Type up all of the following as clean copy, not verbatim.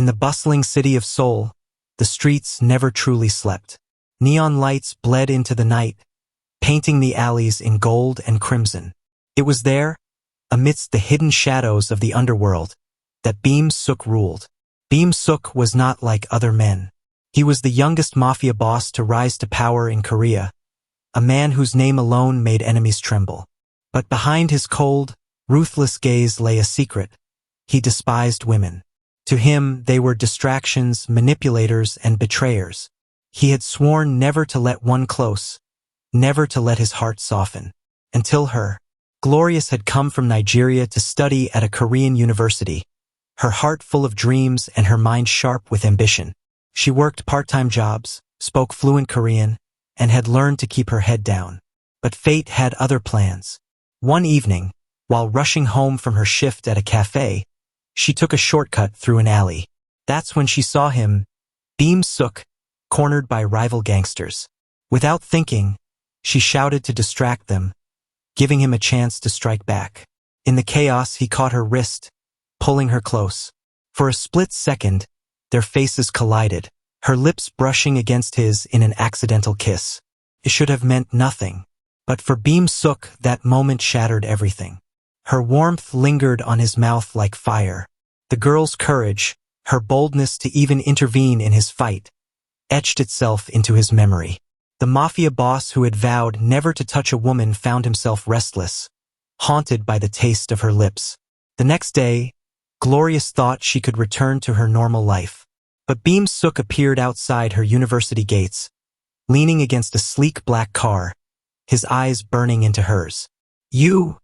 In the bustling city of Seoul, the streets never truly slept. Neon lights bled into the night, painting the alleys in gold and crimson. It was there, amidst the hidden shadows of the underworld, that Beam Suk ruled. Beam Suk was not like other men. He was the youngest mafia boss to rise to power in Korea, a man whose name alone made enemies tremble. But behind his cold, ruthless gaze lay a secret. He despised women. To him, they were distractions, manipulators, and betrayers. He had sworn never to let one close, never to let his heart soften. Until her. Glorious had come from Nigeria to study at a Korean university, her heart full of dreams and her mind sharp with ambition. She worked part-time jobs, spoke fluent Korean, and had learned to keep her head down. But fate had other plans. One evening, while rushing home from her shift at a cafe, she took a shortcut through an alley. That's when she saw him, Beam Suk, cornered by rival gangsters. Without thinking, she shouted to distract them, giving him a chance to strike back. In the chaos, he caught her wrist, pulling her close. For a split second, their faces collided, her lips brushing against his in an accidental kiss. It should have meant nothing, but for Beam Suk, that moment shattered everything. Her warmth lingered on his mouth like fire. The girl's courage, her boldness to even intervene in his fight, etched itself into his memory. The mafia boss who had vowed never to touch a woman found himself restless, haunted by the taste of her lips. The next day, Glorious thought she could return to her normal life. But Beam Suk appeared outside her university gates, leaning against a sleek black car, his eyes burning into hers. "You,"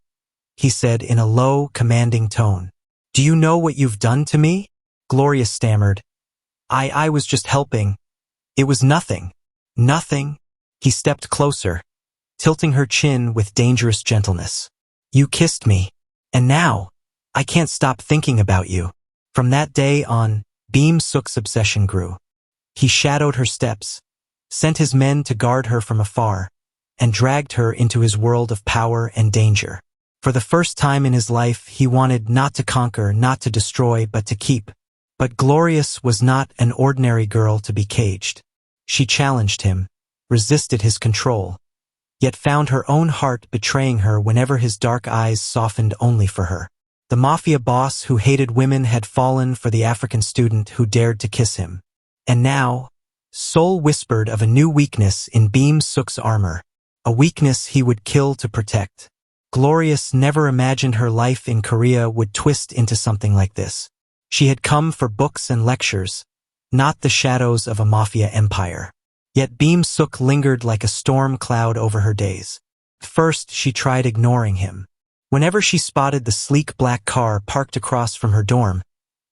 he said in a low, commanding tone. "Do you know what you've done to me?" Glorious stammered. I was just helping. It was nothing." "Nothing?" He stepped closer, tilting her chin with dangerous gentleness. "You kissed me, and now, I can't stop thinking about you." From that day on, Beam Suk's obsession grew. He shadowed her steps, sent his men to guard her from afar, and dragged her into his world of power and danger. For the first time in his life, he wanted not to conquer, not to destroy, but to keep. But Glorious was not an ordinary girl to be caged. She challenged him, resisted his control, yet found her own heart betraying her whenever his dark eyes softened only for her. The mafia boss who hated women had fallen for the African student who dared to kiss him. And now, Seoul whispered of a new weakness in Beam Suk's armor, a weakness he would kill to protect. Glorious never imagined her life in Korea would twist into something like this. She had come for books and lectures, not the shadows of a mafia empire. Yet Beam Suk lingered like a storm cloud over her days. First, she tried ignoring him. Whenever she spotted the sleek black car parked across from her dorm,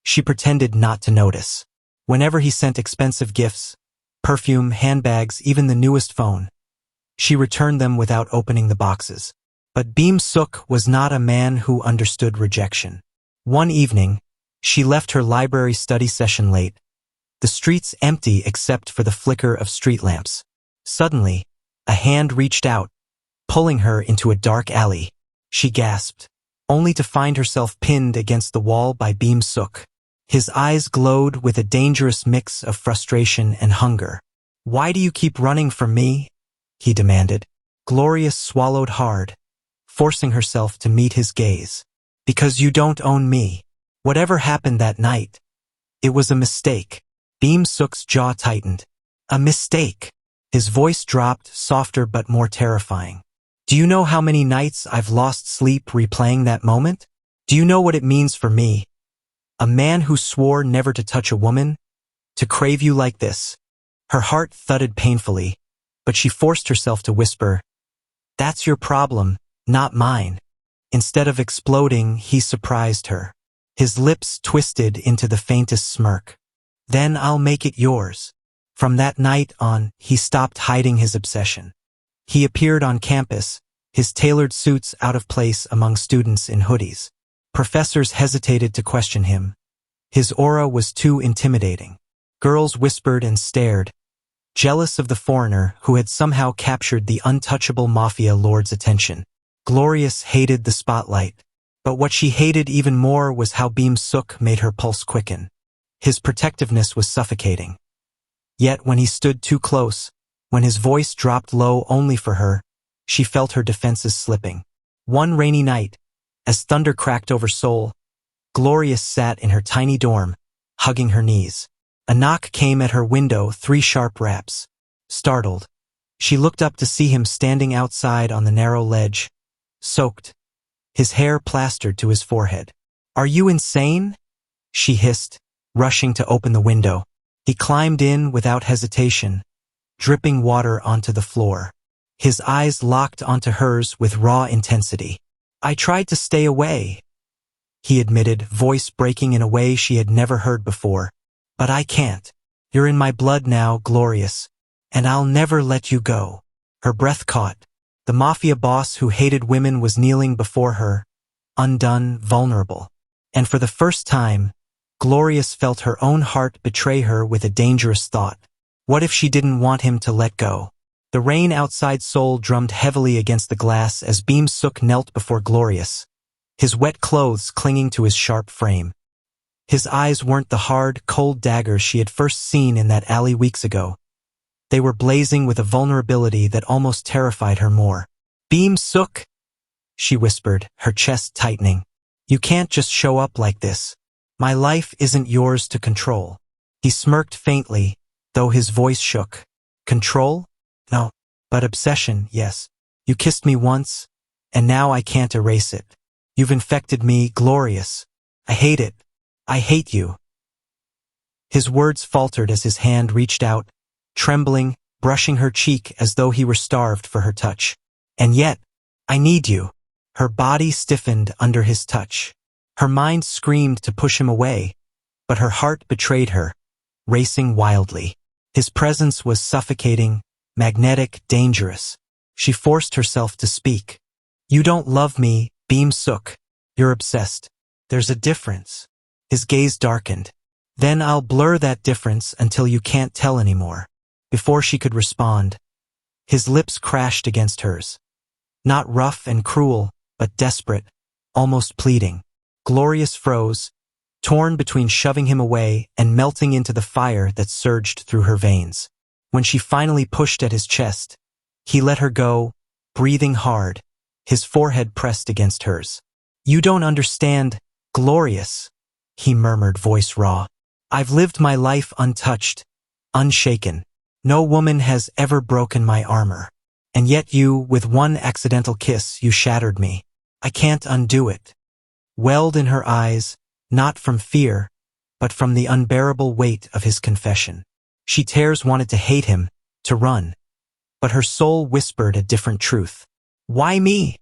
she pretended not to notice. Whenever he sent expensive gifts, perfume, handbags, even the newest phone, she returned them without opening the boxes. But Beam Suk was not a man who understood rejection. One evening, she left her library study session late, the streets empty except for the flicker of street lamps. Suddenly, a hand reached out, pulling her into a dark alley. She gasped, only to find herself pinned against the wall by Beam Suk. His eyes glowed with a dangerous mix of frustration and hunger. "Why do you keep running from me?" he demanded. Glorious swallowed hard, forcing herself to meet his gaze. "Because you don't own me. Whatever happened that night, it was a mistake." Beam Suk's jaw tightened. "A mistake." His voice dropped, softer but more terrifying. "Do you know how many nights I've lost sleep replaying that moment? Do you know what it means for me, a man who swore never to touch a woman, to crave you like this?" Her heart thudded painfully, but she forced herself to whisper, "That's your problem, not mine." Instead of exploding, he surprised her. His lips twisted into the faintest smirk. "Then I'll make it yours." From that night on, he stopped hiding his obsession. He appeared on campus, his tailored suits out of place among students in hoodies. Professors hesitated to question him. His aura was too intimidating. Girls whispered and stared, jealous of the foreigner who had somehow captured the untouchable mafia lord's attention. Glorious hated the spotlight, but what she hated even more was how Beam Suk made her pulse quicken. His protectiveness was suffocating. Yet when he stood too close, when his voice dropped low only for her, she felt her defenses slipping. One rainy night, as thunder cracked over Seoul, Glorious sat in her tiny dorm, hugging her knees. A knock came at her window, 3 sharp raps. Startled, she looked up to see him standing outside on the narrow ledge, soaked, his hair plastered to his forehead. "Are you insane?" she hissed, rushing to open the window. He climbed in without hesitation, dripping water onto the floor. His eyes locked onto hers with raw intensity. "I tried to stay away," he admitted, voice breaking in a way she had never heard before. "But I can't. You're in my blood now, Glorious, and I'll never let you go." Her breath caught. The Mafia boss who hated women was kneeling before her, undone, vulnerable. And for the first time, Glorious felt her own heart betray her with a dangerous thought. What if she didn't want him to let go? The rain outside Seoul drummed heavily against the glass as Beam Suk knelt before Glorious, his wet clothes clinging to his sharp frame. His eyes weren't the hard, cold daggers she had first seen in that alley weeks ago. They were blazing with a vulnerability that almost terrified her more. "Beam Suk," she whispered, her chest tightening. "You can't just show up like this. My life isn't yours to control." He smirked faintly, though his voice shook. "Control? No. But obsession, yes. You kissed me once, and now I can't erase it. You've infected me, Glorious. I hate it. I hate you." His words faltered as his hand reached out, trembling, brushing her cheek as though he were starved for her touch. "And yet, I need you." Her body stiffened under his touch. Her mind screamed to push him away, but her heart betrayed her, racing wildly. His presence was suffocating, magnetic, dangerous. She forced herself to speak. "You don't love me, Beam Suk. You're obsessed. There's a difference." His gaze darkened. "Then I'll blur that difference until you can't tell anymore." Before she could respond, his lips crashed against hers. Not rough and cruel, but desperate, almost pleading. Glorious froze, torn between shoving him away and melting into the fire that surged through her veins. When she finally pushed at his chest, he let her go, breathing hard, his forehead pressed against hers. "You don't understand, Glorious," he murmured, voice raw. "I've lived my life untouched, unshaken. No woman has ever broken my armor. And yet you, with one accidental kiss, you shattered me. I can't undo it." Welled in her eyes, not from fear, but from the unbearable weight of his confession. She wanted to hate him, to run. But her soul whispered a different truth. "Why me?"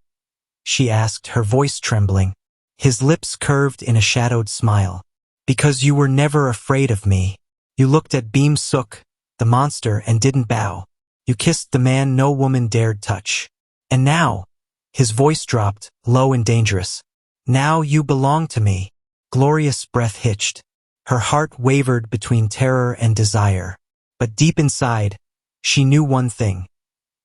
she asked, her voice trembling. His lips curved in a shadowed smile. "Because you were never afraid of me. You looked at Beam Suk, the monster, and didn't bow. You kissed the man no woman dared touch. And now," his voice dropped, low and dangerous, "now you belong to me." Glorious' breath hitched. Her heart wavered between terror and desire. But deep inside, she knew one thing.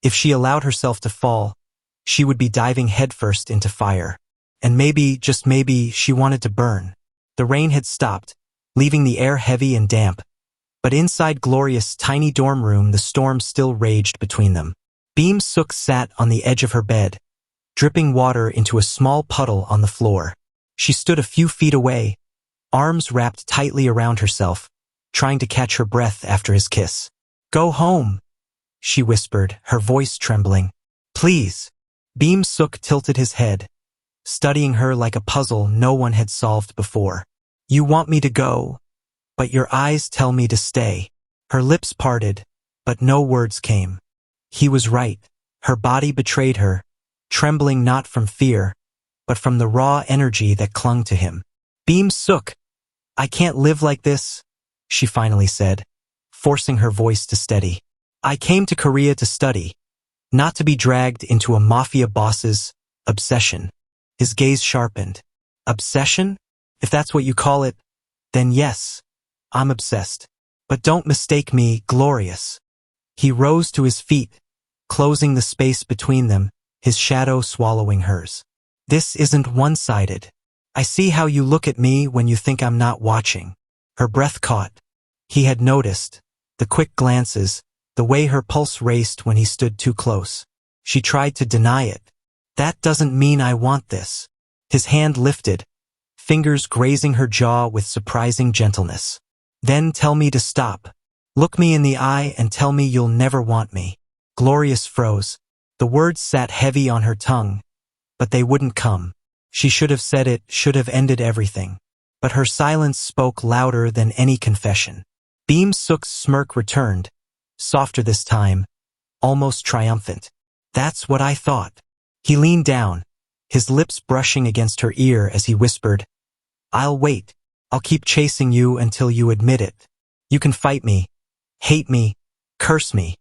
If she allowed herself to fall, she would be diving headfirst into fire. And maybe, just maybe, she wanted to burn. The rain had stopped, leaving the air heavy and damp. But inside Glorious' tiny dorm room, the storm still raged between them. Beam Suk sat on the edge of her bed, dripping water into a small puddle on the floor. She stood a few feet away, arms wrapped tightly around herself, trying to catch her breath after his kiss. "Go home," she whispered, her voice trembling. "Please." Beam Suk tilted his head, studying her like a puzzle no one had solved before. "You want me to go, but your eyes tell me to stay." Her lips parted, but no words came. He was right. Her body betrayed her, trembling not from fear, but from the raw energy that clung to him. "Beam Suk, I can't live like this," she finally said, forcing her voice to steady. "I came to Korea to study, not to be dragged into a Mafia boss's obsession." His gaze sharpened. "Obsession? If that's what you call it, then yes, I'm obsessed. But don't mistake me, Glorious." He rose to his feet, closing the space between them, his shadow swallowing hers. "This isn't one-sided. I see how you look at me when you think I'm not watching. Her breath caught. He had noticed. The quick glances, the way her pulse raced when he stood too close. She tried to deny it. That doesn't mean I want this. His hand lifted, fingers grazing her jaw with surprising gentleness. Then tell me to stop. Look me in the eye and tell me you'll never want me. Glorious froze. The words sat heavy on her tongue, but they wouldn't come. She should have said it, should have ended everything. But her silence spoke louder than any confession. Beam Suk's smirk returned, softer this time, almost triumphant. That's what I thought. He leaned down, his lips brushing against her ear as he whispered, I'll wait. I'll keep chasing you until you admit it. You can fight me, hate me, curse me.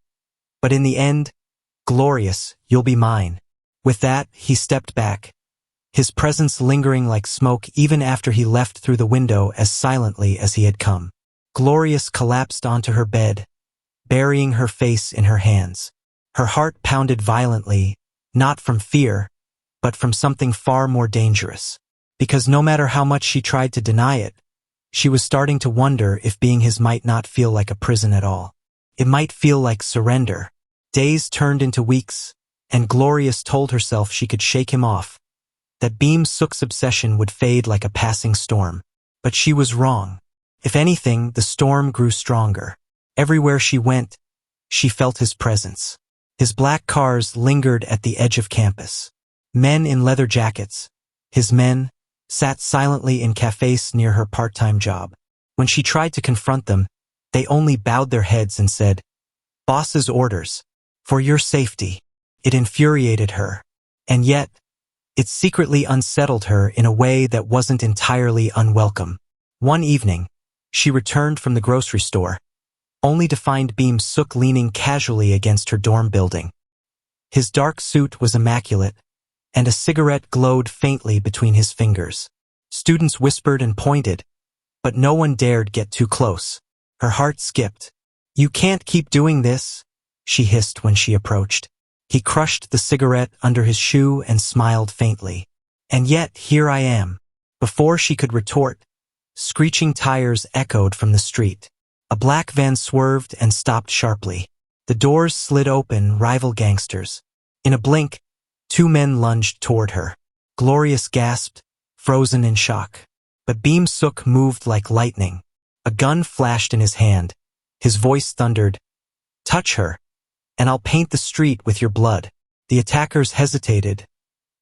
But in the end, glorious, you'll be mine. With that, he stepped back, his presence lingering like smoke even after he left through the window as silently as he had come. Glorious collapsed onto her bed, burying her face in her hands. Her heart pounded violently, not from fear, but from something far more dangerous. Because no matter how much she tried to deny it, she was starting to wonder if being his might not feel like a prison at all. It might feel like surrender. Days turned into weeks, and Glorious told herself she could shake him off, that Beam Suk's obsession would fade like a passing storm. But she was wrong. If anything, the storm grew stronger. Everywhere she went, she felt his presence. His black cars lingered at the edge of campus. Men in leather jackets, his men, sat silently in cafes near her part-time job. When she tried to confront them, they only bowed their heads and said, Boss's orders. For your safety. It infuriated her. And yet, it secretly unsettled her in a way that wasn't entirely unwelcome. One evening, she returned from the grocery store, only to find Beam Suk leaning casually against her dorm building. His dark suit was immaculate, and a cigarette glowed faintly between his fingers. Students whispered and pointed, but no one dared get too close. Her heart skipped. You can't keep doing this, she hissed when she approached. He crushed the cigarette under his shoe and smiled faintly. And yet, here I am. Before she could retort, screeching tires echoed from the street. A black van swerved and stopped sharply. The doors slid open, rival gangsters. In a blink, two men lunged toward her. Glorious gasped, frozen in shock. But Beam Suk moved like lightning. A gun flashed in his hand. His voice thundered, Touch her, and I'll paint the street with your blood. The attackers hesitated.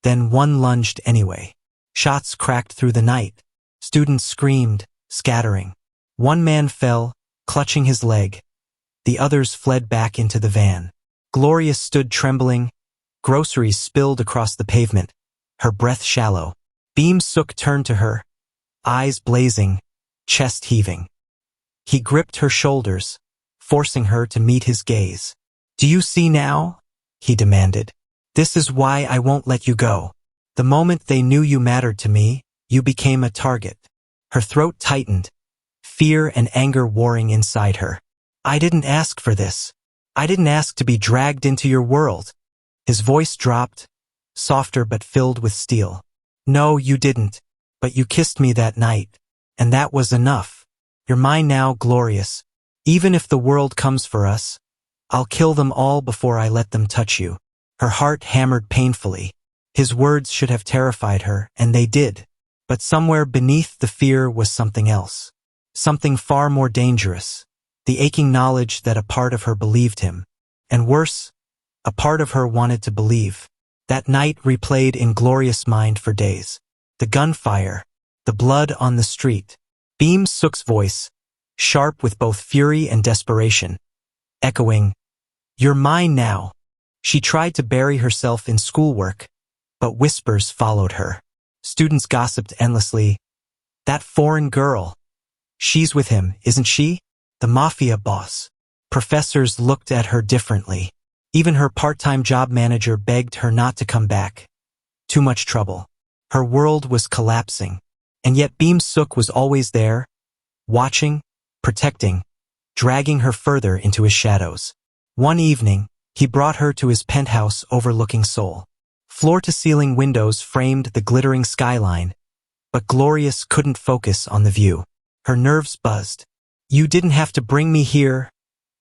Then one lunged anyway. Shots cracked through the night. Students screamed, scattering. One man fell, clutching his leg. The others fled back into the van. Gloria stood trembling. Groceries spilled across the pavement, her breath shallow. Beam Suk turned to her, eyes blazing, chest heaving. He gripped her shoulders, forcing her to meet his gaze. Do you see now? He demanded. This is why I won't let you go. The moment they knew you mattered to me, you became a target. Her throat tightened, fear and anger warring inside her. I didn't ask for this. I didn't ask to be dragged into your world. His voice dropped, softer but filled with steel. No, you didn't, but you kissed me that night, and that was enough. You're mine now, Glorious. Even if the world comes for us, I'll kill them all before I let them touch you. Her heart hammered painfully. His words should have terrified her, and they did. But somewhere beneath the fear was something else. Something far more dangerous. The aching knowledge that a part of her believed him. And worse, a part of her wanted to believe. That night replayed in Glorious' mind for days. The gunfire, the blood on the street. Beam Suk's voice, sharp with both fury and desperation, echoing, You're mine now. She tried to bury herself in schoolwork, but whispers followed her. Students gossiped endlessly. That foreign girl. She's with him, isn't she? The Mafia boss. Professors looked at her differently. Even her part-time job manager begged her not to come back. Too much trouble. Her world was collapsing. And yet Beam Suk was always there, watching, protecting, dragging her further into his shadows. One evening, he brought her to his penthouse overlooking Seoul. Floor-to-ceiling windows framed the glittering skyline, but Glorious couldn't focus on the view. Her nerves buzzed. "You didn't have to bring me here,"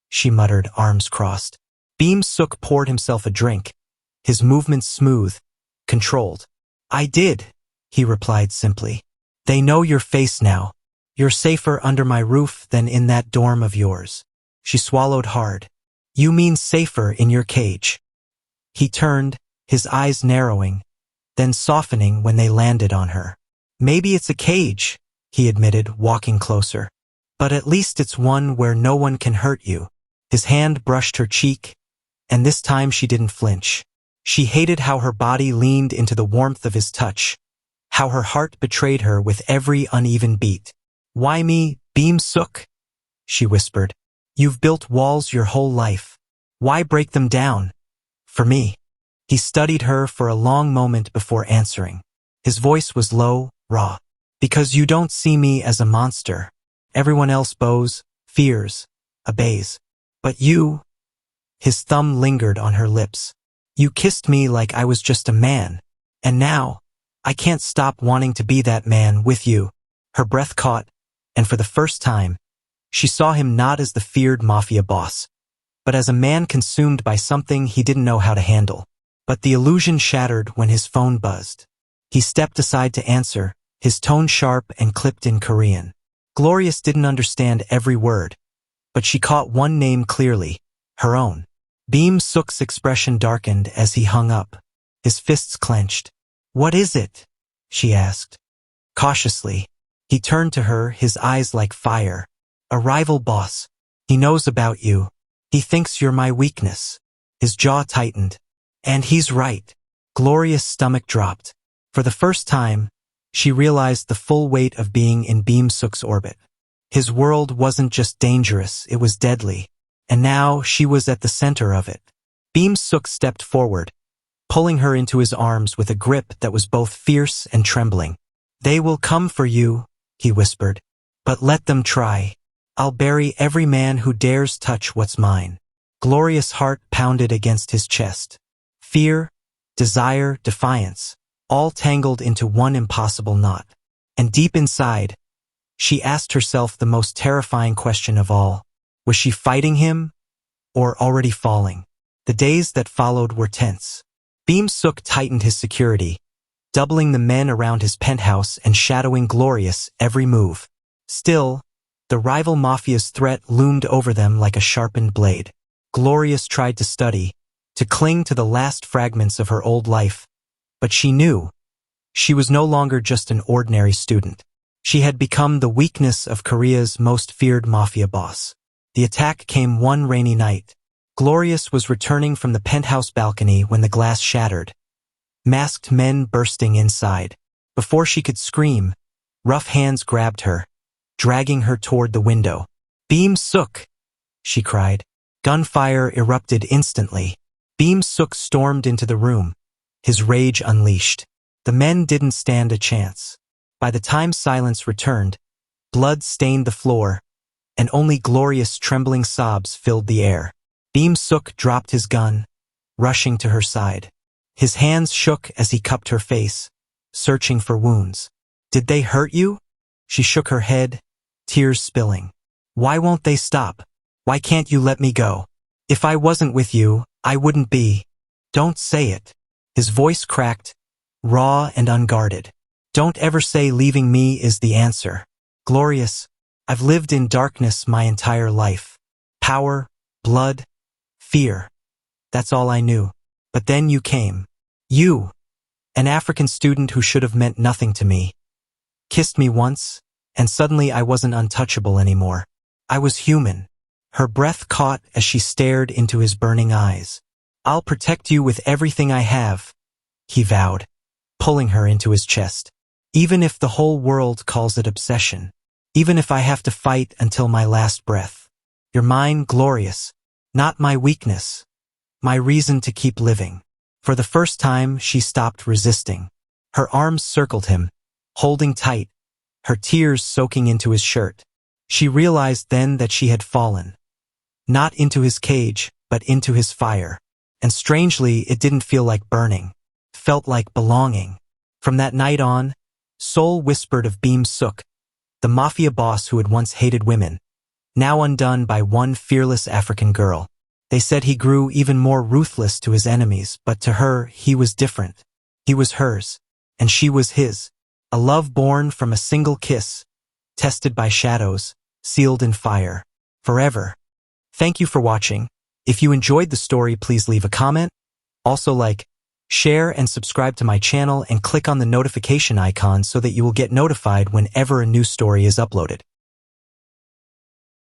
she muttered, arms crossed. Beam Suk poured himself a drink, his movements smooth, controlled. "I did," he replied simply. "They know your face now. You're safer under my roof than in that dorm of yours." She swallowed hard. "You mean safer in your cage." He turned, his eyes narrowing, then softening when they landed on her. "Maybe it's a cage," he admitted, walking closer. "But at least it's one where no one can hurt you." His hand brushed her cheek, and this time she didn't flinch. She hated how her body leaned into the warmth of his touch, how her heart betrayed her with every uneven beat. "Why me, Beam Suk?" she whispered. "You've built walls your whole life. Why break them down? For me." He studied her for a long moment before answering. His voice was low, raw. "Because you don't see me as a monster. Everyone else bows, fears, obeys. But you—" His thumb lingered on her lips. "You kissed me like I was just a man. And now, I can't stop wanting to be that man with you." Her breath caught, and for the first time, she saw him not as the feared Mafia boss, but as a man consumed by something he didn't know how to handle. But the illusion shattered when his phone buzzed. He stepped aside to answer, his tone sharp and clipped in Korean. Glorious didn't understand every word, but she caught one name clearly, her own. Beam Suk's expression darkened as he hung up. His fists clenched. "What is it?" she asked. Cautiously, he turned to her, his eyes like fire. "A rival boss. He knows about you. He thinks you're my weakness." His jaw tightened. And he's right. Gloria's stomach dropped. For the first time, she realized the full weight of being in Beam Suk's orbit. His world wasn't just dangerous, it was deadly. And now she was at the center of it. Beam Suk stepped forward, pulling her into his arms with a grip that was both fierce and trembling. "They will come for you," he whispered. "But let them try. I'll bury every man who dares touch what's mine." Gloria's heart pounded against his chest. Fear, desire, defiance, all tangled into one impossible knot. And deep inside, she asked herself the most terrifying question of all. Was she fighting him, or already falling? The days that followed were tense. Beam Suk tightened his security, doubling the men around his penthouse and shadowing Glorious every move. Still, the rival Mafia's threat loomed over them like a sharpened blade. Glorious tried to study, to cling to the last fragments of her old life, but she knew she was no longer just an ordinary student. She had become the weakness of Korea's most feared Mafia boss. The attack came one rainy night. Glorious was returning from the penthouse balcony when the glass shattered, masked men bursting inside. Before she could scream, rough hands grabbed her, dragging her toward the window. "Beam Suk!" she cried. Gunfire erupted instantly. Beam Suk stormed into the room, his rage unleashed. The men didn't stand a chance. By the time silence returned, blood stained the floor, and only Glorious trembling sobs filled the air. Beam Suk dropped his gun, rushing to her side. His hands shook as he cupped her face, searching for wounds. "Did they hurt you?" She shook her head, tears spilling. "Why won't they stop? Why can't you let me go? If I wasn't with you, I wouldn't be." "Don't say it." His voice cracked, raw and unguarded. "Don't ever say leaving me is the answer. Glorious, I've lived in darkness my entire life. Power, blood, fear. That's all I knew. But then you came. You, an African student who should have meant nothing to me, kissed me once, and suddenly I wasn't untouchable anymore. I was human." Her breath caught as she stared into his burning eyes. "I'll protect you with everything I have," he vowed, pulling her into his chest. "Even if the whole world calls it obsession. Even if I have to fight until my last breath. You're mine, Glorious. Not my weakness. My reason to keep living." For the first time, she stopped resisting. Her arms circled him, holding tight, her tears soaking into his shirt. She realized then that she had fallen. Not into his cage, but into his fire. And strangely, it didn't feel like burning. It felt like belonging. From that night on, Soul whispered of Beam Suk, the Mafia boss who had once hated women, now undone by one fearless African girl. They said he grew even more ruthless to his enemies, but to her, he was different. He was hers, and she was his. A love born from a single kiss, tested by shadows, sealed in fire, forever. Thank you for watching. If you enjoyed the story, please leave a comment. Also share and subscribe to my channel and click on the notification icon so that you will get notified whenever a new story is uploaded.